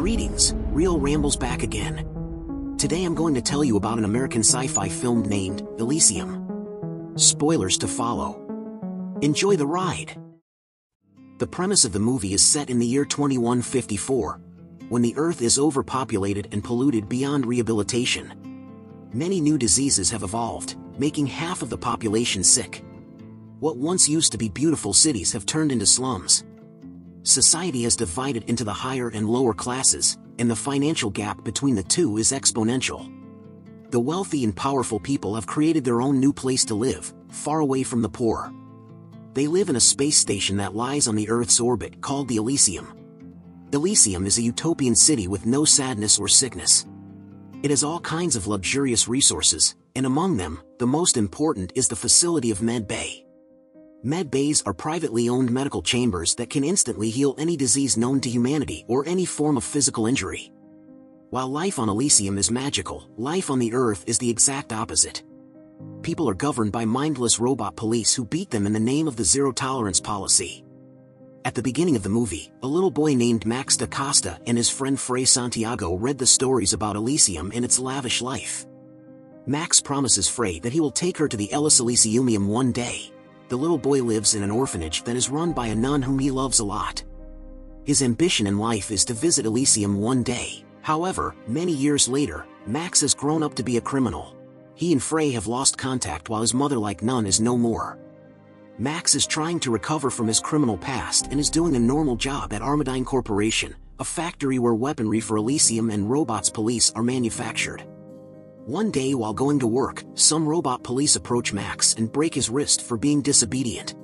Greetings, Real Rambles back again. Today I'm going to tell you about an American sci-fi film named Elysium. Spoilers to follow. Enjoy the ride. The premise of the movie is set in the year 2154, when the Earth is overpopulated and polluted beyond rehabilitation. Many new diseases have evolved, making half of the population sick. What once used to be beautiful cities have turned into slums. Society has divided into the higher and lower classes, and the financial gap between the two is exponential. The wealthy and powerful people have created their own new place to live, far away from the poor. They live in a space station that lies on the Earth's orbit called the Elysium. Elysium is a utopian city with no sadness or sickness. It has all kinds of luxurious resources, and among them, the most important is the facility of med bay. Med bays are privately owned medical chambers that can instantly heal any disease known to humanity or any form of physical injury. While life on Elysium is magical, life on the Earth is the exact opposite. People are governed by mindless robot police who beat them in the name of the zero-tolerance policy. At the beginning of the movie, a little boy named Max da Costa and his friend Fray Santiago read the stories about Elysium and its lavish life. Max promises Fray that he will take her to the Elysium one day. The little boy lives in an orphanage that is run by a nun whom he loves a lot. His ambition in life is to visit Elysium one day. However, many years later, Max has grown up to be a criminal. He and Fray have lost contact while his mother-like nun is no more. Max is trying to recover from his criminal past and is doing a normal job at Armadine Corporation, a factory where weaponry for Elysium and robots police are manufactured. One day while going to work, some robot police approach Max and break his wrist for being disobedient.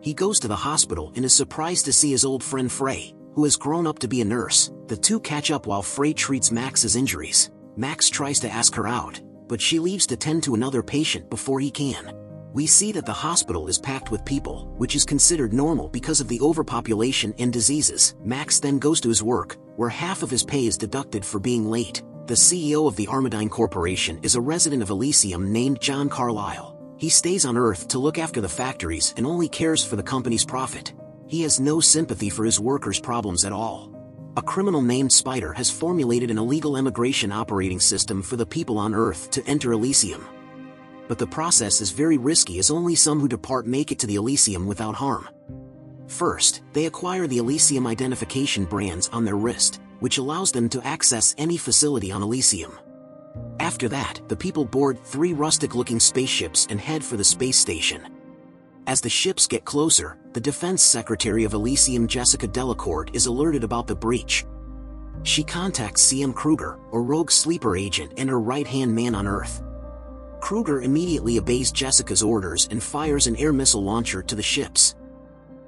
He goes to the hospital and is surprised to see his old friend Fray, who has grown up to be a nurse. The two catch up while Fray treats Max's injuries. Max tries to ask her out, but she leaves to tend to another patient before he can. We see that the hospital is packed with people, which is considered normal because of the overpopulation and diseases. Max then goes to his work, where half of his pay is deducted for being late. The CEO of the Armadine Corporation is a resident of Elysium named John Carlyle. He stays on Earth to look after the factories and only cares for the company's profit. He has no sympathy for his workers' problems at all. A criminal named Spider has formulated an illegal immigration operating system for the people on Earth to enter Elysium. But the process is very risky as only some who depart make it to the Elysium without harm. First, they acquire the Elysium identification brands on their wrist, which allows them to access any facility on Elysium. After that, the people board 3 rustic-looking spaceships and head for the space station. As the ships get closer, the Defense Secretary of Elysium, Jessica Delacourt, is alerted about the breach. She contacts CM Kruger, a rogue sleeper agent and her right-hand man on Earth. Kruger immediately obeys Jessica's orders and fires an air missile launcher to the ships.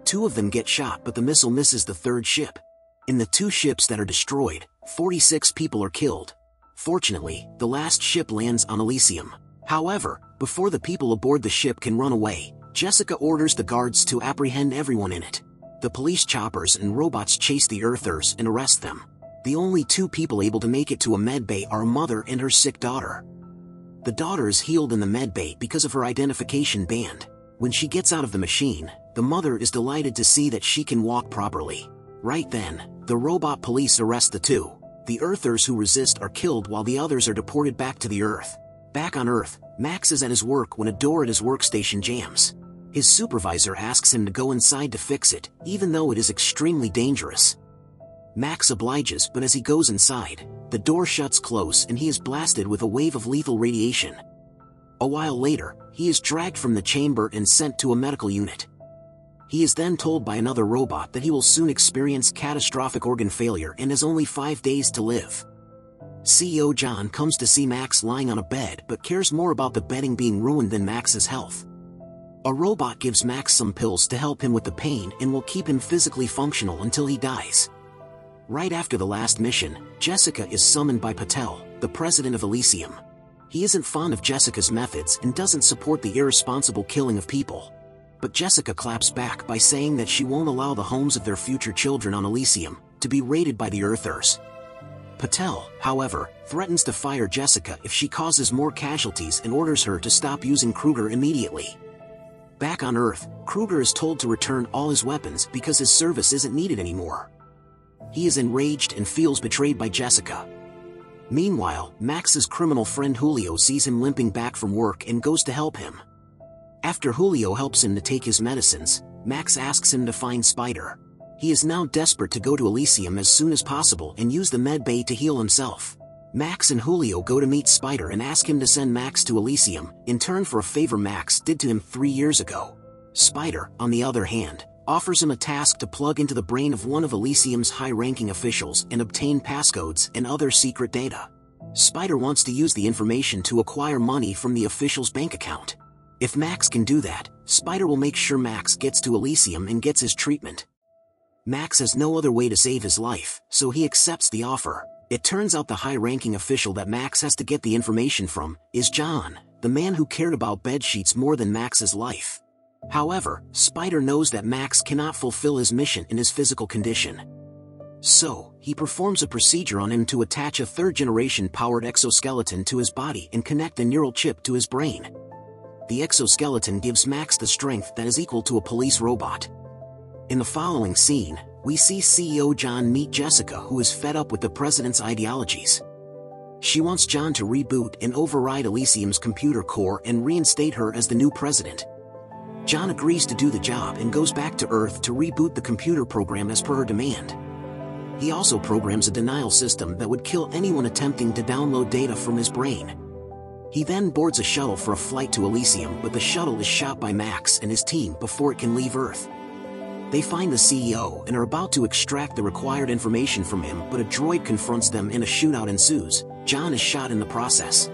2 of them get shot, but the missile misses the 3rd ship. In the 2 ships that are destroyed, 46 people are killed. Fortunately, the last ship lands on Elysium. However, before the people aboard the ship can run away, Jessica orders the guards to apprehend everyone in it. The police choppers and robots chase the Earthers and arrest them. The only 2 people able to make it to a medbay are a mother and her sick daughter. The daughter is healed in the medbay because of her identification band. When she gets out of the machine, the mother is delighted to see that she can walk properly. Right then, the robot police arrest the 2. The Earthers who resist are killed while the others are deported back to the Earth. Back on Earth, Max is at his work when a door at his workstation jams. His supervisor asks him to go inside to fix it, even though it is extremely dangerous. Max obliges, but as he goes inside, the door shuts close and he is blasted with a wave of lethal radiation. A while later, he is dragged from the chamber and sent to a medical unit. He is then told by another robot that he will soon experience catastrophic organ failure and has only 5 days to live. CEO John comes to see Max lying on a bed but cares more about the bedding being ruined than Max's health. A robot gives Max some pills to help him with the pain and will keep him physically functional until he dies. Right after the last mission, Jessica is summoned by Patel, the president of Elysium. He isn't fond of Jessica's methods and doesn't support the irresponsible killing of people. But Jessica claps back by saying that she won't allow the homes of their future children on Elysium to be raided by the Earthers. Patel, however, threatens to fire Jessica if she causes more casualties and orders her to stop using Kruger immediately. Back on Earth, Kruger is told to return all his weapons because his service isn't needed anymore. He is enraged and feels betrayed by Jessica. Meanwhile, Max's criminal friend Julio sees him limping back from work and goes to help him. After Julio helps him to take his medicines, Max asks him to find Spider. He is now desperate to go to Elysium as soon as possible and use the med bay to heal himself. Max and Julio go to meet Spider and ask him to send Max to Elysium, in turn for a favor Max did to him 3 years ago. Spider, on the other hand, offers him a task to plug into the brain of one of Elysium's high-ranking officials and obtain passcodes and other secret data. Spider wants to use the information to acquire money from the official's bank account. If Max can do that, Spider will make sure Max gets to Elysium and gets his treatment. Max has no other way to save his life, so he accepts the offer. It turns out the high-ranking official that Max has to get the information from is John, the man who cared about bedsheets more than Max's life. However, Spider knows that Max cannot fulfill his mission in his physical condition. So, he performs a procedure on him to attach a third-generation powered exoskeleton to his body and connect a neural chip to his brain. The exoskeleton gives Max the strength that is equal to a police robot. In the following scene, we see CEO John meet Jessica, who is fed up with the president's ideologies. She wants John to reboot and override Elysium's computer core and reinstate her as the new president. John agrees to do the job and goes back to Earth to reboot the computer program as per her demand. He also programs a denial system that would kill anyone attempting to download data from his brain. He then boards a shuttle for a flight to Elysium, but the shuttle is shot by Max and his team before it can leave Earth. They find the CEO and are about to extract the required information from him, but a droid confronts them and a shootout ensues. John is shot in the process.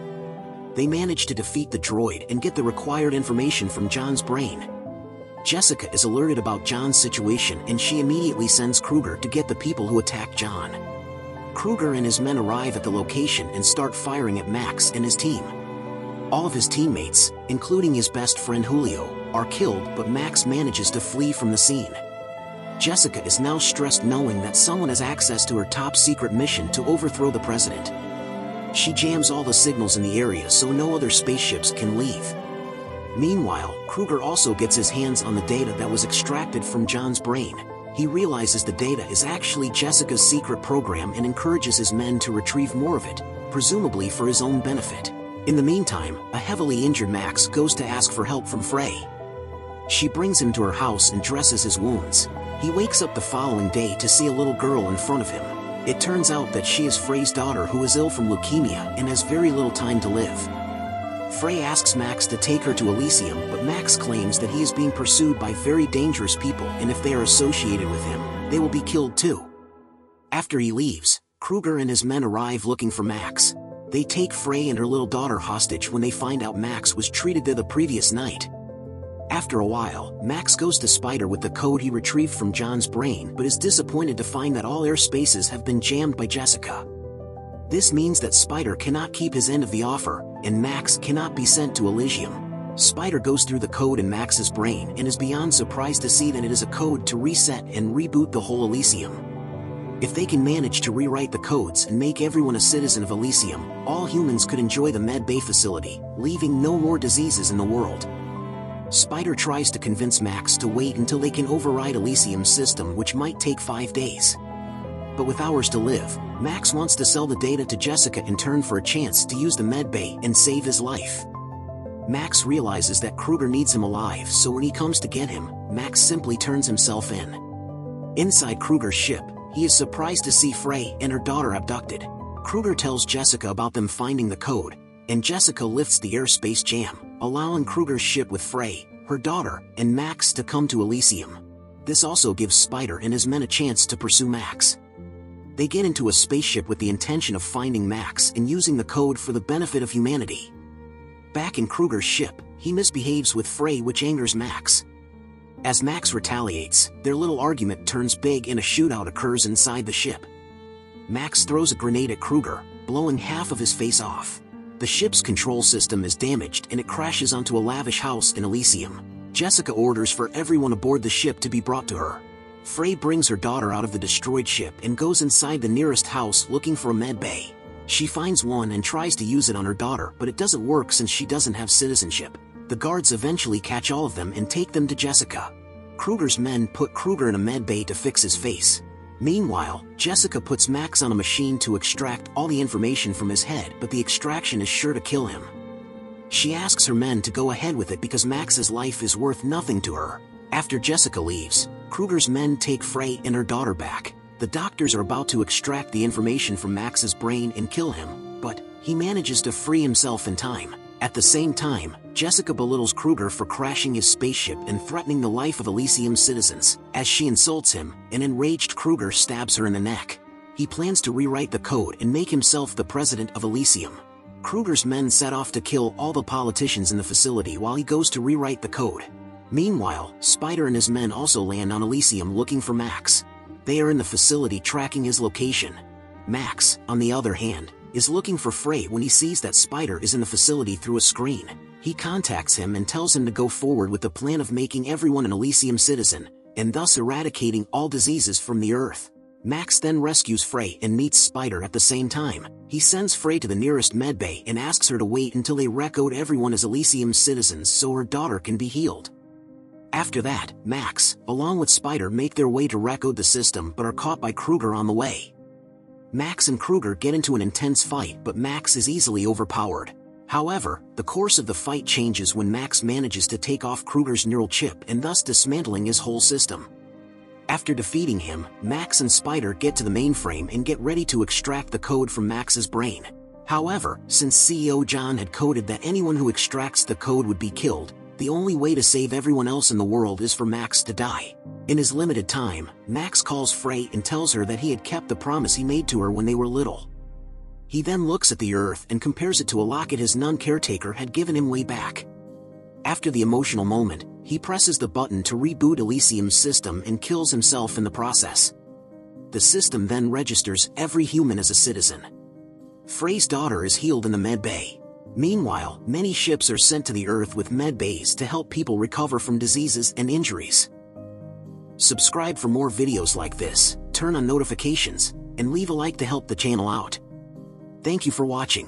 They manage to defeat the droid and get the required information from John's brain. Jessica is alerted about John's situation and she immediately sends Kruger to get the people who attacked John. Kruger and his men arrive at the location and start firing at Max and his team. All of his teammates, including his best friend Julio, are killed, but Max manages to flee from the scene. Jessica is now stressed knowing that someone has access to her top-secret mission to overthrow the president. She jams all the signals in the area so no other spaceships can leave. Meanwhile, Kruger also gets his hands on the data that was extracted from John's brain. He realizes the data is actually Jessica's secret program and encourages his men to retrieve more of it, presumably for his own benefit. In the meantime, a heavily injured Max goes to ask for help from Frey. She brings him to her house and dresses his wounds. He wakes up the following day to see a little girl in front of him. It turns out that she is Frey's daughter, who is ill from leukemia and has very little time to live. Frey asks Max to take her to Elysium, but Max claims that he is being pursued by very dangerous people, and if they are associated with him, they will be killed too. After he leaves, Kruger and his men arrive looking for Max. They take Frey and her little daughter hostage when they find out Max was treated there the previous night. After a while, Max goes to Spider with the code he retrieved from John's brain, but is disappointed to find that all air spaces have been jammed by Jessica. This means that Spider cannot keep his end of the offer, and Max cannot be sent to Elysium. Spider goes through the code in Max's brain and is beyond surprised to see that it is a code to reset and reboot the whole Elysium. If they can manage to rewrite the codes and make everyone a citizen of Elysium, all humans could enjoy the med bay facility, leaving no more diseases in the world. Spider tries to convince Max to wait until they can override Elysium's system, which might take 5 days. But with hours to live, Max wants to sell the data to Jessica in turn for a chance to use the med bay and save his life. Max realizes that Kruger needs him alive, so when he comes to get him, Max simply turns himself in. Inside Kruger's ship, he is surprised to see Frey and her daughter abducted. Kruger tells Jessica about them finding the code, and Jessica lifts the airspace jam, allowing Kruger's ship with Frey, her daughter, and Max to come to Elysium. This also gives Spider and his men a chance to pursue Max. They get into a spaceship with the intention of finding Max and using the code for the benefit of humanity. Back in Kruger's ship, he misbehaves with Frey, which angers Max. As Max retaliates, their little argument turns big and a shootout occurs inside the ship. Max throws a grenade at Kruger, blowing half of his face off. The ship's control system is damaged and it crashes onto a lavish house in Elysium. Jessica orders for everyone aboard the ship to be brought to her. Frey brings her daughter out of the destroyed ship and goes inside the nearest house looking for a med bay. She finds one and tries to use it on her daughter, but it doesn't work since she doesn't have citizenship. The guards eventually catch all of them and take them to Jessica. Kruger's men put Kruger in a med bay to fix his face. Meanwhile, Jessica puts Max on a machine to extract all the information from his head, but the extraction is sure to kill him. She asks her men to go ahead with it because Max's life is worth nothing to her. After Jessica leaves, Kruger's men take Frey and her daughter back. The doctors are about to extract the information from Max's brain and kill him, but he manages to free himself in time. At the same time, Jessica belittles Kruger for crashing his spaceship and threatening the life of Elysium citizens. As she insults him, an enraged Kruger stabs her in the neck. He plans to rewrite the code and make himself the president of Elysium. Kruger's men set off to kill all the politicians in the facility while he goes to rewrite the code. Meanwhile, Spider and his men also land on Elysium looking for Max. They are in the facility tracking his location. Max, on the other hand, is looking for Frey when he sees that Spider is in the facility through a screen. He contacts him and tells him to go forward with the plan of making everyone an Elysium citizen, and thus eradicating all diseases from the Earth. Max then rescues Frey and meets Spider at the same time. He sends Frey to the nearest medbay and asks her to wait until they recode everyone as Elysium citizens so her daughter can be healed. After that, Max, along with Spider, make their way to recode the system but are caught by Kruger on the way. Max and Kruger get into an intense fight, but Max is easily overpowered. However, the course of the fight changes when Max manages to take off Kruger's neural chip and thus dismantling his whole system. After defeating him, Max and Spider get to the mainframe and get ready to extract the code from Max's brain. However, since CEO John had coded that anyone who extracts the code would be killed, the only way to save everyone else in the world is for Max to die. In his limited time, Max calls Frey and tells her that he had kept the promise he made to her when they were little. He then looks at the Earth and compares it to a locket his nun caretaker had given him way back. After the emotional moment, he presses the button to reboot Elysium's system and kills himself in the process. The system then registers every human as a citizen. Frey's daughter is healed in the medbay. Meanwhile, many ships are sent to the Earth with medbays to help people recover from diseases and injuries. Subscribe for more videos like this, turn on notifications, and leave a like to help the channel out. Thank you for watching.